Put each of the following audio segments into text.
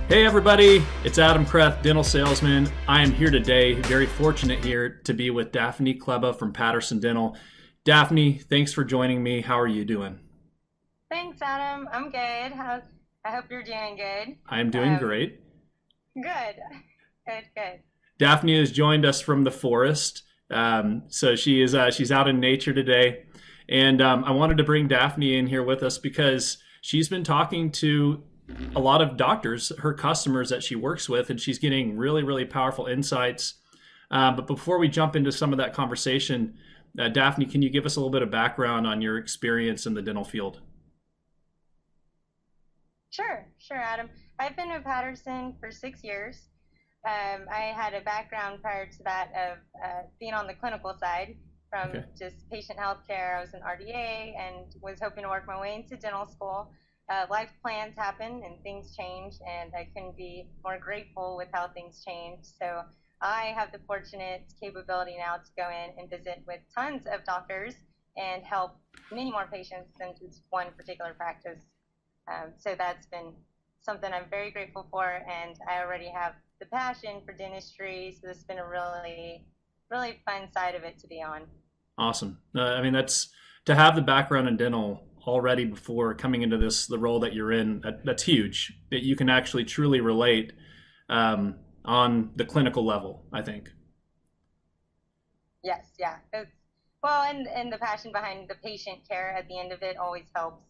Hey everybody, it's Adam Kreth, dental salesman. I am here today, very fortunate here to be with Daphne Kleba from Patterson Dental. Daphne, thanks for joining me. How are you doing? Thanks, Adam. I'm good. I hope you're doing good. I am doing Um, great. good, good. Daphne has joined us from the forest, so she's out in nature today, and I wanted to bring Daphne in here with us because she's been talking to a lot of doctors, her customers that she works with, and she's getting really, really powerful insights. But before we jump into some of that conversation, Daphne, can you give us a little bit of background on your experience in the dental field? Sure, Adam. I've been with Patterson for 6 years. I had a background prior to that of being on the clinical side from Okay. just patient healthcare. I was an RDA and was hoping to work my way into dental school. Life plans happen and things change, and I couldn't be more grateful with how things changed. So I have the fortunate capability now to go in and visit with tons of doctors and help many more patients than just one particular practice. So that's been something I'm very grateful for, and I already have the passion for dentistry, so this has been a really fun side of it to be on. Awesome. I mean, that's to have the background in dental already before coming into the role that you're in. That's huge. That you can actually truly relate on the clinical level, I think. Yes, yeah. Well, and the passion behind the patient care at the end of it always helps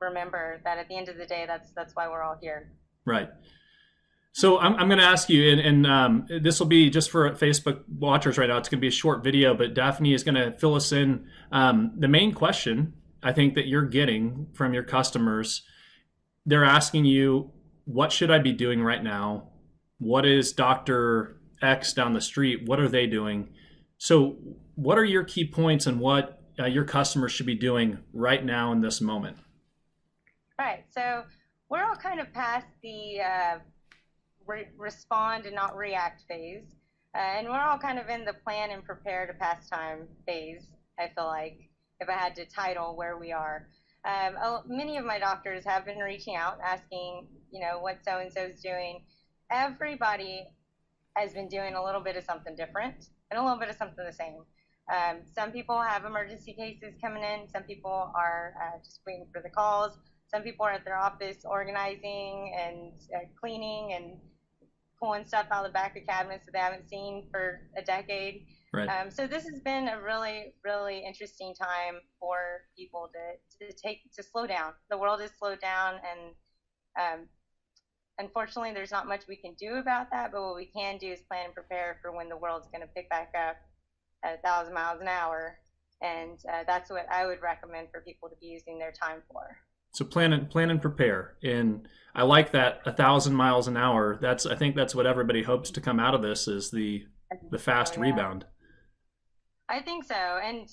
remember that at the end of the day, that's why we're all here. Right. So I'm going to ask you, and this will be just for Facebook watchers right now. It's going to be a short video, but Daphne is going to fill us in. The main question I think that you're getting from your customers, they're asking you, what should I be doing right now? What is Dr. X down the street? What are they doing? So what are your key points and what your customers should be doing right now in this moment? Right. So we're all kind of past the respond and not react phase. And we're all kind of in the plan and prepare to pass time phase, I feel like, if I had to title where we are. Many of my doctors have been reaching out asking, what so and so's doing. Everybody has been doing a little bit of something different and a little bit of something the same. Some people have emergency cases coming in. Some people are just waiting for the calls. Some people are at their office organizing and cleaning and pulling stuff out of the back of cabinets that they haven't seen for a decade. Right. So this has been a really interesting time for people to slow down. The world is slowed down, and unfortunately, there's not much we can do about that. But what we can do is plan and prepare for when the world's going to pick back up at 1,000 miles an hour, and that's what I would recommend for people to be using their time for. So plan and prepare. And I like that 1,000 miles an hour. I think that's what everybody hopes to come out of this is the So fast yeah, rebound. I think so. And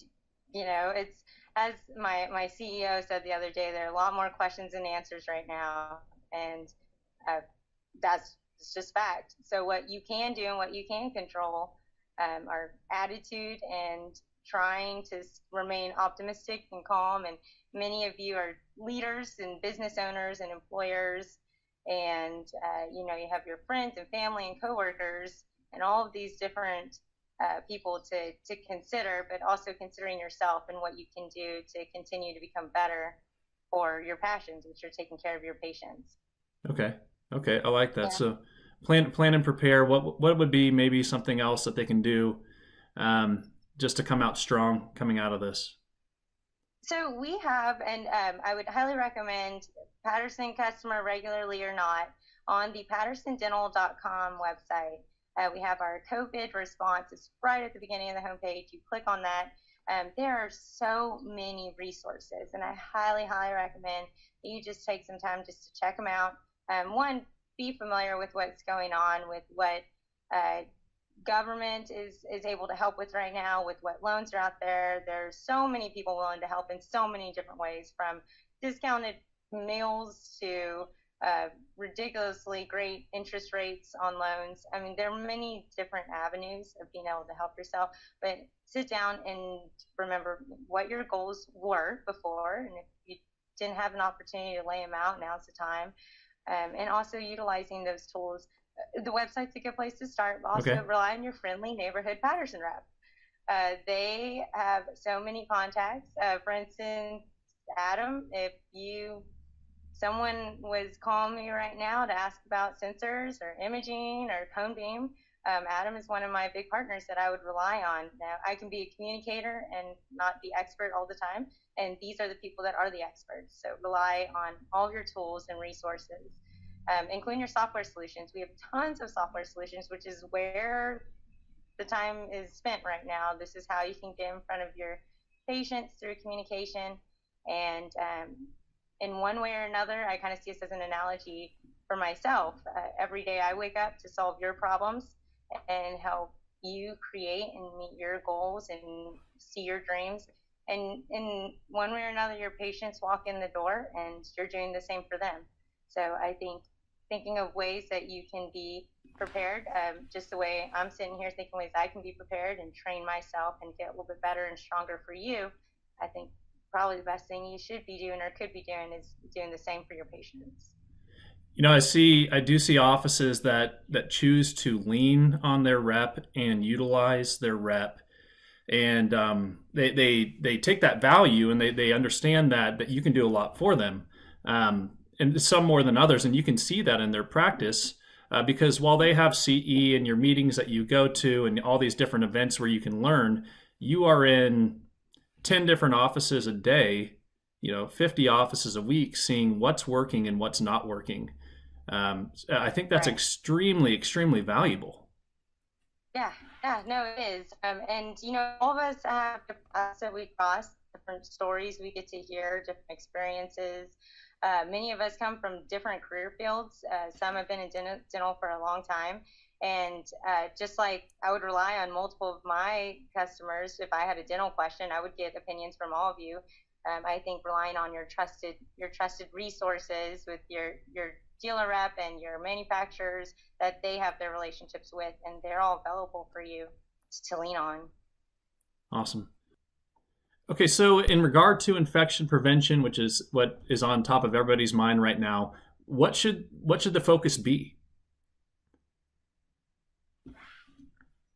it's as my CEO said the other day, there are a lot more questions than answers right now, and uh, it's just fact. So what you can do and what you can control are attitude and trying to remain optimistic and calm. And many of you are leaders and business owners and employers, and you have your friends and family and coworkers and all of these different people to consider, but also considering yourself and what you can do to continue to become better for your passions, which are taking care of your patients. Okay. Okay. I like that. Yeah. So plan and prepare. What would be maybe something else that they can do just to come out strong coming out of this? So we have, and I would highly recommend Patterson customer regularly or not on the pattersondental.com website. We have our COVID response. It's right at the beginning of the homepage. You click on that. There are so many resources, and I highly recommend that you just take some time just to check them out. One, be familiar with what's going on, with what uh, government is able to help with right now, with what loans are out there. There's so many people willing to help in so many different ways, from discounted meals to ridiculously great interest rates on loans. I mean, there are many different avenues of being able to help yourself, but sit down and remember what your goals were before. And if you didn't have an opportunity to lay them out, now's the time. and also utilizing those tools. The website's a good place to start, but also Okay. rely on your friendly neighborhood Patterson Rep. They have so many contacts. For instance, Adam, if someone was calling me right now to ask about sensors or imaging or cone beam, Adam is one of my big partners that I would rely on. Now, I can be a communicator and not the expert all the time, and these are the people that are the experts. So rely on all your tools and resources, including your software solutions. We have tons of software solutions, which is where the time is spent right now. This is how you can get in front of your patients through communication. And in one way or another, I kind of see this as an analogy for myself. Every day I wake up to solve your problems and help you create and meet your goals and see your dreams. And in one way or another, your patients walk in the door and you're doing the same for them. So I think thinking of ways that you can be prepared, just the way I'm sitting here thinking ways I can be prepared and train myself and get a little bit better and stronger for you, I think probably the best thing you should be doing or could be doing is doing the same for your patients. I do see offices that choose to lean on their rep and utilize their rep, and they take that value and they understand that you can do a lot for them, and some more than others, and you can see that in their practice. Because while they have CE and your meetings that you go to and all these different events where you can learn, you are in 10 different offices a day, 50 offices a week, seeing what's working and what's not working. I think that's Right. extremely, extremely valuable. Yeah, yeah, no, it is. And all of us have different paths that we cross, different stories we get to hear, different experiences. Many of us come from different career fields. Some have been in dental for a long time. And just like I would rely on multiple of my customers, if I had a dental question, I would get opinions from all of you. I think relying on your trusted resources with your dealer rep and your manufacturers that they have their relationships with, and they're all available for you to lean on. Awesome. Okay, so in regard to infection prevention, which is what is on top of everybody's mind right now, what should the focus be?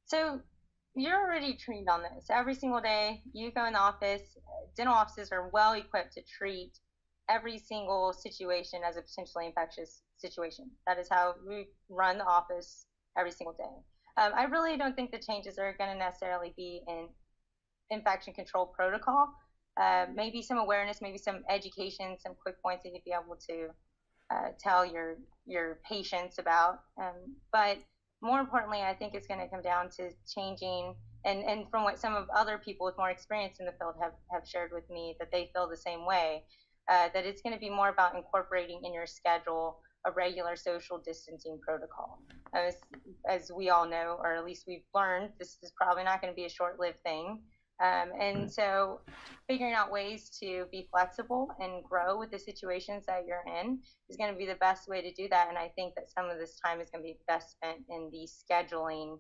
So you're already trained on this. Every single day you go in the office, dental offices are well equipped to treat every single situation as a potentially infectious situation. That is how we run the office every single day. I really don't think the changes are going to necessarily be in infection control protocol. Maybe some awareness, maybe some education, some quick points that you'd be able to tell your patients about. But more importantly, I think it's going to come down to changing. And from what some of other people with more experience in the field have shared with me, that they feel the same way, that it's going to be more about incorporating in your schedule a regular social distancing protocol. As we all know, or at least we've learned, this is probably not going to be a short-lived thing. And so figuring out ways to be flexible and grow with the situations that you're in is going to be the best way to do that. And I think that some of this time is going to be best spent in the scheduling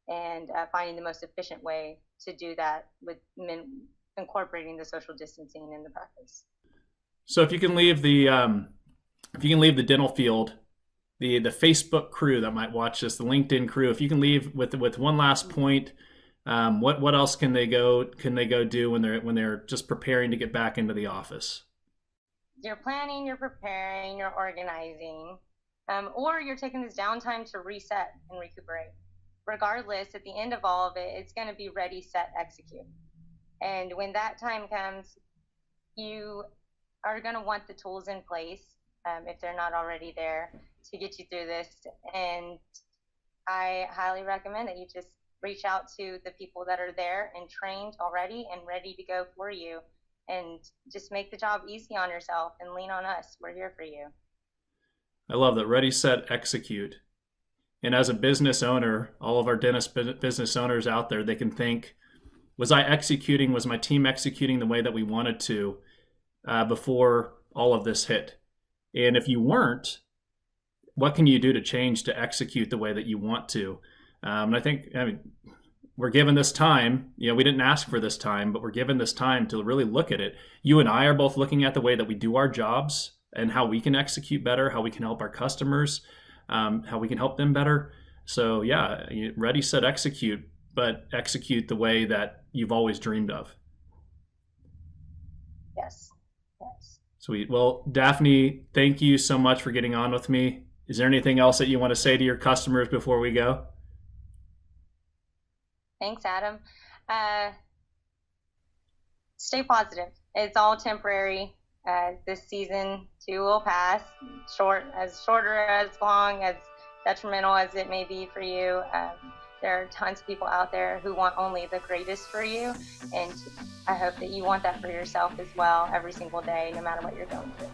and finding the most efficient way to do that with incorporating the social distancing in the practice. So if you can leave the dental field, the Facebook crew that might watch this, the LinkedIn crew, if you can leave with one last point, what else can they go do when they're just preparing to get back into the office? You're planning, you're preparing, you're organizing, or you're taking this downtime to reset and recuperate. Regardless, at the end of all of it, it's going to be ready, set, execute. And when that time comes, you are going to want the tools in place, if they're not already there, to get you through this. And I highly recommend that you just reach out to the people that are there and trained already and ready to go for you, and just make the job easy on yourself and lean on us. We're here for you. I love that. Ready, set, execute. And as a business owner, all of our dentist business owners out there, they can think, was my team executing the way that we wanted to before all of this hit? And if you weren't, what can you do to change to execute the way that you want to? And I mean, we're given this time. We didn't ask for this time, but we're given this time to really look at it. You and I are both looking at the way that we do our jobs and how we can execute better, how we can help our customers, how we can help them better. So yeah, ready, set, execute, but execute the way that you've always dreamed of. Yes. Yes. Sweet. Well, Daphne, thank you so much for getting on with me. Is there anything else that you want to say to your customers before we go? Thanks, Adam. Stay positive. It's all temporary. This season too will pass. Shorter as long, as detrimental as it may be for you. There are tons of people out there who want only the greatest for you, and I hope that you want that for yourself as well every single day, no matter what you're going through.